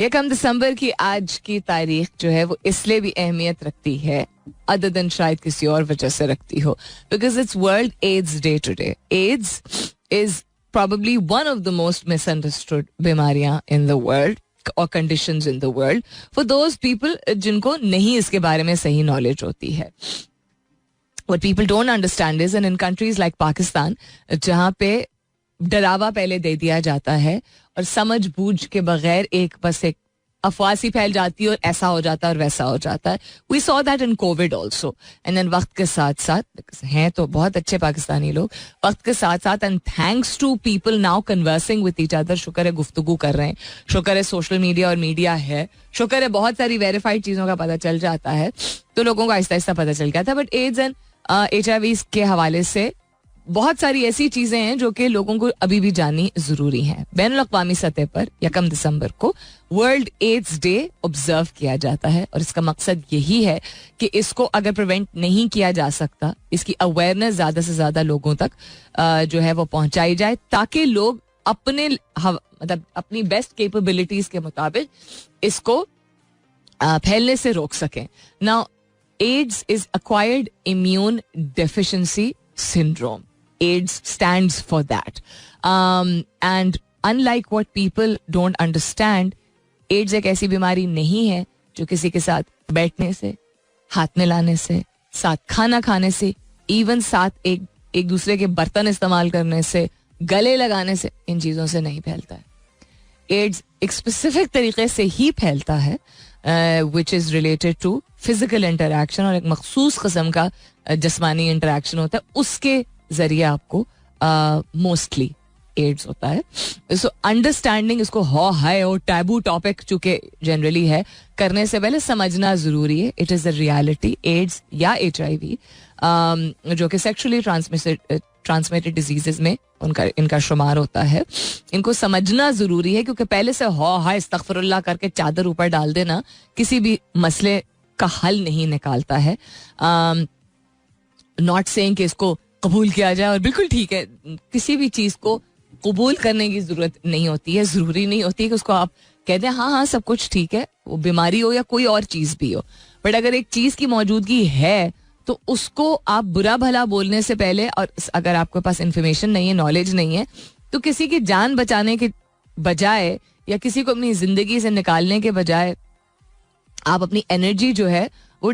1 दिसंबर की आज की तारीख जो है वो इसलिए भी अहमियत रखती है, अदर देन शायद किसी और वजह से रखती हो, because it's World AIDS Day today. AIDS is probably one of the most misunderstood बीमारियां in the world or conditions in the world for those people जिनको नहीं इसके बारे में सही नॉलेज होती है. What people don't understand is, and in countries like Pakistan, जहाँ पे डरावा पहले दे दिया जाता है और समझ बूझ के बगैर बस एक अफवाह सी फैल जाती है और ऐसा हो जाता है और वैसा हो जाता है. We saw that in Covid also. And then वक्त के साथ साथ हैं तो बहुत अच्छे पाकिस्तानी लोग, वक्त के साथ साथ and thanks to people now conversing with each other, शुक्र है गुफ्तगू कर रहे हैं, शुक्र है सोशल मीडिया और मीडिया है, शुक्र है बहुत सारी वेरीफाइड चीज़ों का पता चल जाता है, तो लोगों को आहिस्ता आहिस्ता पता चल गया था. बट एड्स एंड HIV के हवाले से बहुत सारी ऐसी चीजें हैं जो कि लोगों को अभी भी जाननी जरूरी हैं. बैनुल अक़वामी सतह पर 1 दिसंबर को वर्ल्ड एड्स डे ऑब्जर्व किया जाता है और इसका मकसद यही है कि इसको अगर प्रिवेंट नहीं किया जा सकता, इसकी अवेयरनेस ज्यादा से ज्यादा लोगों तक जो है वो पहुंचाई जाए, ताकि लोग अपने मतलब अपनी बेस्ट कैपेबिलिटीज के मुताबिक इसको फैलने से रोक सकें. Now AIDS is acquired immune deficiency syndrome. AIDS stands for that. And unlike what people don't understand, AIDS एक ऐसी बीमारी नहीं है जो किसी के साथ बैठने से, हाथ मिलाने से, साथ खाना खाने से, इवन साथ एक दूसरे के बर्तन इस्तेमाल करने से, गले लगाने से, इन चीज़ों से नहीं फैलता है. AIDS एक स्पेसिफिक तरीके से ही फैलता है, which is related to physical interaction, और एक मखसूस किस्म का जिस्मानी इंटरेक्शन होता है, उसके जरिए आपको मोस्टली एड्स होता है. सो अंडरस्टैंडिंग इसको हाय और टैबू टॉपिक चूंकि जनरली है, करने से पहले समझना जरूरी है. It is the reality. AIDS या HIV जो कि सेक्सुअली ट्रांसमिटेड डिजीजेज में इनका शुमार होता है, इनको समझना जरूरी है, क्योंकि पहले से हाय अस्तगफिरुल्लाह करके चादर ऊपर डाल देना किसी भी मसले का हल नहीं निकालता है. नॉट सेइंग कि इसको कबूल किया जाए और बिल्कुल ठीक है, किसी भी चीज को कबूल करने की जरूरत नहीं होती है, जरूरी नहीं होती है कि उसको आप कहते हैं हाँ सब कुछ ठीक है, वो बीमारी हो या कोई और चीज भी हो. बट अगर एक चीज की मौजूदगी है तो उसको आप बुरा भला बोलने से पहले, और अगर आपके पास इंफॉर्मेशन नहीं है, नॉलेज नहीं है, तो किसी की जान बचाने के बजाय या किसी को अपनी जिंदगी से निकालने के बजाय आप अपनी एनर्जी जो है वो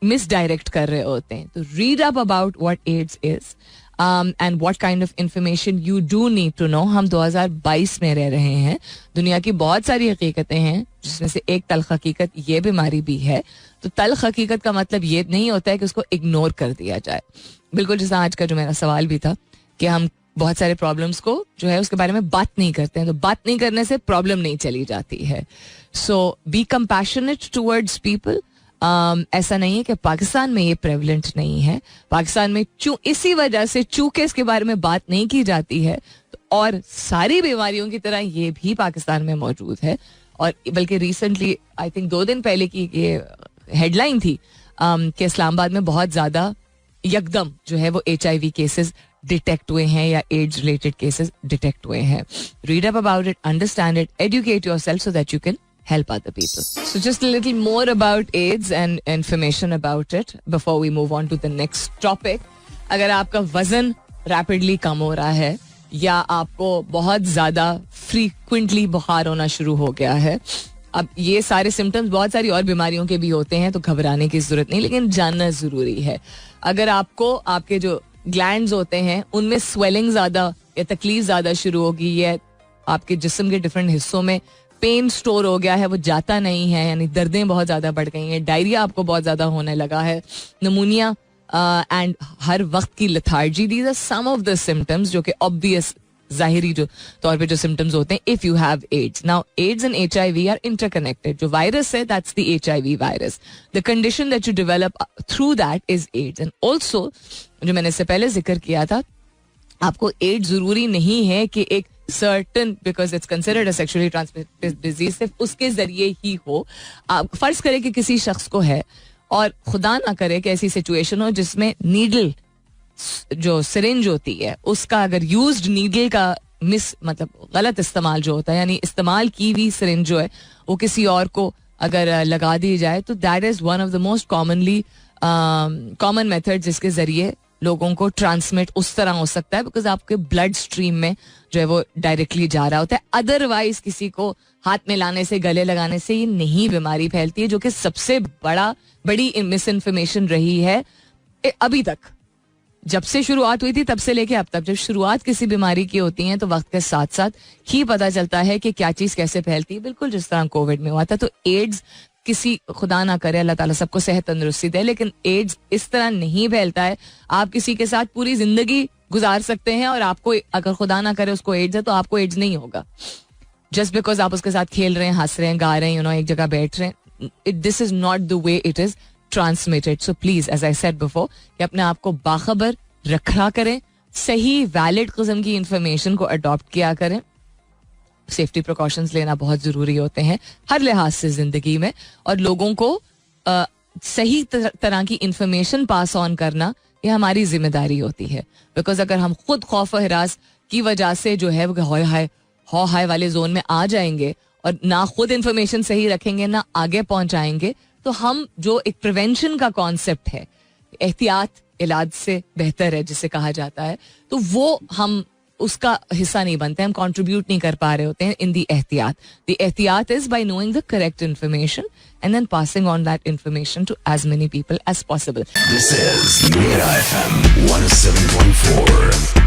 मिसडायरेक्ट कर रहे होते हैं. तो read up about what AIDS is and what kind of information you do need to know. हम 2022 में रह रहे हैं, दुनिया की बहुत सारी हकीकतें हैं, जिसमें से एक तल्ख हकीकत ये बीमारी भी है. तो तल्ख हकीकत का मतलब ये नहीं होता है कि उसको इग्नोर कर दिया जाए. बिल्कुल जैसा आज का जो मेरा सवाल भी था कि हम बहुत सारे प्रॉब्लम्स को जो है उसके बारे में बात नहीं करते हैं, तो बात नहीं करने से प्रॉब्लम नहीं चली जाती है. सो बी कंपैशनेट टुवर्ड्स पीपल. ऐसा नहीं है कि पाकिस्तान में ये प्रेवलेंट नहीं है. पाकिस्तान में इसी वजह से चूंकि इसके बारे में बात नहीं की जाती है, तो और सारी बीमारियों की तरह ये भी पाकिस्तान में मौजूद है. और बल्कि रिसेंटली आई थिंक 2 दिन पहले की ये हेडलाइन थी कि इस्लामाबाद में बहुत ज्यादा यकदम जो है वो HIV केसेस डिटेक्ट हुए हैं या एड्स रिलेटेड केसेस डिटेक्ट हुए हैं. Read up about it, understand it, educate yourself so that you can help other people. So just a little more about AIDS and information about it before we move on to the next topic. अगर आपका वजन rapidly कम हो रहा है या आपको बहुत ज्यादा फ्रीक्वेंटली बुखार होना शुरू हो गया है, अब ये सारे सिम्टम्स बहुत सारी और बीमारियों के भी होते हैं, तो घबराने की जरूरत नहीं, लेकिन जानना जरूरी है. अगर आपको आपके जो ग्लैंड्स होते हैं उनमें स्वेलिंग ज्यादा या तकलीफ ज्यादा शुरू होगी, या आपके जिस्म के डिफरेंट हिस्सों में पेन स्टोर हो गया है, वो जाता नहीं है, यानी दर्दें बहुत ज्यादा बढ़ गई हैं, डायरिया आपको बहुत ज्यादा होने लगा है, निमोनिया एंड हर वक्त की lethargy, these are some of the symptoms जो कि ऑब्वियस जाहिरी जो तौर पे जो सिम्टम्स होते हैं if you have AIDS. Now AIDS and HIV are interconnected. जो वायरस है that's the HIV virus. The condition that you develop through that is AIDS. And also जो मैंने इससे पहले जिक्र किया था, आपको एड्स जरूरी नहीं है कि एक certain because it's considered a sexually transmitted disease सिर्फ उसके जरिए ही हो. आप फर्ज करें कि किसी शख्स को है और खुदा ना करे कि ऐसी सिचुएशन हो जिसमें नीडल जो सिरिंज होती है उसका अगर यूज्ड नीडल का मतलब गलत इस्तेमाल जो होता है, यानी इस्तेमाल की हुई सिरिंज जो है वो किसी और को अगर लगा दी जाए तो that is one of the most common method जिसके जरिए लोगों को ट्रांसमिट उस तरह हो सकता है, बिकॉज आपके ब्लड स्ट्रीम में जो है वो डायरेक्टली जा रहा होता है. अदरवाइज किसी को हाथ में लाने से, गले लगाने से ये नहीं बीमारी फैलती है, जो कि सबसे बड़ी मिस इन्फॉर्मेशन रही है अभी तक. जब से शुरुआत हुई थी तब से लेके अब तक, जब शुरुआत किसी बीमारी की होती है तो वक्त के साथ साथ ही पता चलता है कि क्या चीज कैसे फैलती है. बिल्कुल जिस तरह कोविड में हुआ था. तो एड्स किसी, खुदा ना करे, अल्लाह ताला सबको सेहत तंदुरुस्ती दे, लेकिन एड्स इस तरह नहीं फैलता है. आप किसी के साथ पूरी जिंदगी गुजार सकते हैं और आपको अगर खुदा ना करे उसको एड्स है तो आपको एड्स नहीं होगा. जस्ट बिकॉज आप उसके साथ खेल रहे हैं, हंस रहे हैं, गा रहे हैं, एक जगह बैठ रहे हैं. This is not the way it is transmitted. So please, as I said before, कि अपने आप को बाखबर रखा करें, सही वैलिड किस्म की इंफॉर्मेशन को अडॉप्ट किया करें. सेफ्टी प्रिकॉशंस लेना बहुत जरूरी होते हैं हर लिहाज से जिंदगी में, और लोगों को सही तरह की इंफॉर्मेशन पास ऑन करना ये हमारी जिम्मेदारी होती है. बिकॉज अगर हम खुद खौफ हिरास की वजह से जो है वो हाई वाले जोन में आ जाएंगे और ना खुद इंफॉर्मेशन सही रखेंगे, ना आगे पहुंचाएंगे, तो हम जो एक प्रिवेंशन का कॉन्सेप्ट है, एहतियात इलाज से बेहतर है जिसे कहा जाता है, तो वो हम उसका हिस्सा नहीं बनते, हम कंट्रीब्यूट नहीं कर पा रहे होते हैं इन दी एहतियात. द एहतियात is by knowing the correct information and then passing on that information to as many people as possible. This is Mira FM 107.4.